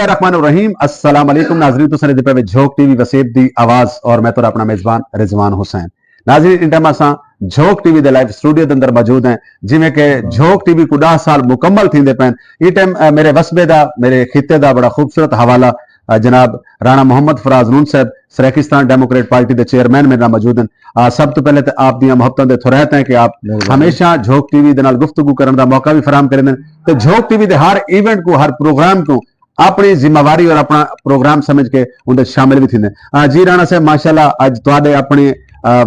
बिस्मिल्लाहिर्रहमानिर्रहीम अस्सलाम वालेकुम नाज़रीन तो सने पे झोक टीवी वसेब दी आवाज और मैं तो अपना मेजबान रिजवान हुसैन नाज़रीन इन टाइम असां झोक टीवी दे लाइव स्टूडियो के अंदर मौजूद हैं जिमें के झोक टीवी को 10 साल मुकम्मल थींदे पैन ये टाइम मेरे वसबे दा मेरे खिते दा बड़ा खूबसूरत हवाला जनाब राणा मोहम्मद फराज नून साहब सराकिस्तान डेमोक्रेट पार्टी के चेयरमैन मेरे नाल मौजूद हैं। सब तो पहले तो आप दियां मोहब्बतां दे थोरहत हैं कि आप हमेशा झोक टीवी दे नाल गुफ्तगू करने का मौका भी फराहम करें तो झोक टीवी के हर इवेंट को हर प्रोग्राम को अपनी जिम्मेवारी और अपना प्रोग्राम समझ के उनके शामिल भी थी। जी राणा साहब माशाल्लाह अज तुहाडे अपने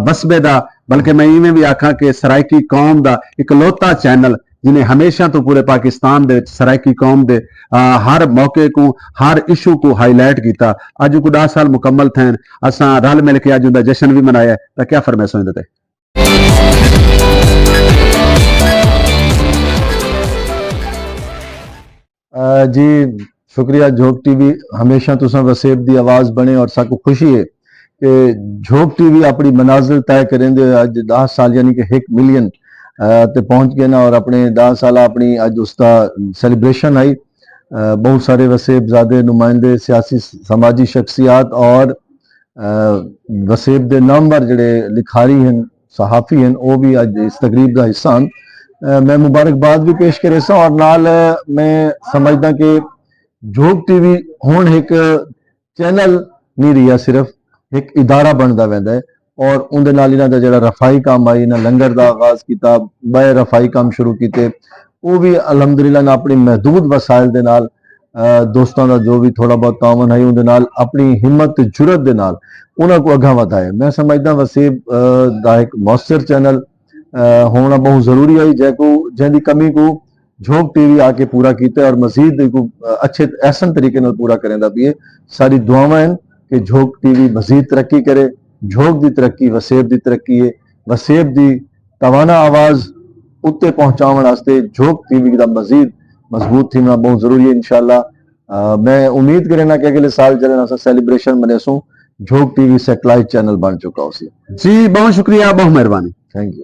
वसबे दा बल्कि मैं इवें भी आखा कि सराइकी कौम का इकलौता चैनल जिन्हें हमेशा तो पूरे पाकिस्तान दे सराइकी कौम दे हर मौके को हर इशू को हाईलाइट किया। अज को 10 साल मुकम्मल थे असा रल मिल के अज उनका जश्न भी मनाया तो क्या फरमाइश हो थे? जी शुक्रिया। झोक टीवी हमेशा तुसा वसेब दी आवाज बने और साकू खुशी है कि झोक टीवी अपनी मनाजिल तय करेंदे अज 10 साल यानी कि 1 मिलियन ते पहुंच गए ना और अपने 10 साल अपनी अज उसका सेलिब्रेशन आई। बहुत सारे वसेबजादे नुमाइंदे सियासी समाजी शख्सियात और वसेब दे नामवर जड़े लिखारी हैं सहाफ़ी हैं वो भी अज इस तकरीब का हिस्सा हैं। मैं मुबारकबाद भी पेश करे सा और नाल मैं समझदा कि झोक टीवी हुण एक चैनल नहीं रहा सिर्फ एक इदारा बनता वैंदा है और उनके नाल इन्हां दा जिहड़ा रफाई काम आई इन्हां लंगर का आगाज किया बड़े रफाई काम शुरू किए वो भी अलहमदुलिल्लाह ना अपनी महदूद वसाइल दे नाल दोस्तों का जो भी थोड़ा बहुत तावन है उनके नाल अपनी हिम्मत ते जुरत दे नाल उन्हां को अगा वधाया। मैं समझदा वसेब दा एक मौसर चैनल होना बहुत जरूरी है जैको जैदी कमी को झोक टीवी आके पूरा किया और मजीद को अच्छे एहसन तरीके नाल पूरा करेंदा भी है। सारी दुआवां हैं कि झोक टीवी मजीद तरक्की करे। झोक की तरक्की वसेब की तरक्की है। वसेब की तवाना आवाज उत्ते पहुंचाने वास्ते झोक टीवी का मजीद मजबूत होना बहुत जरूरी है। इंशाअल्लाह मैं उम्मीद करेना कि अगले साल जल्द सेलिब्रेशन मनेसूं झोक टीवी सैटेलाइट चैनल बन चुका उसी। जी बहुत शुक्रिया बहुत मेहरबानी। Thank you.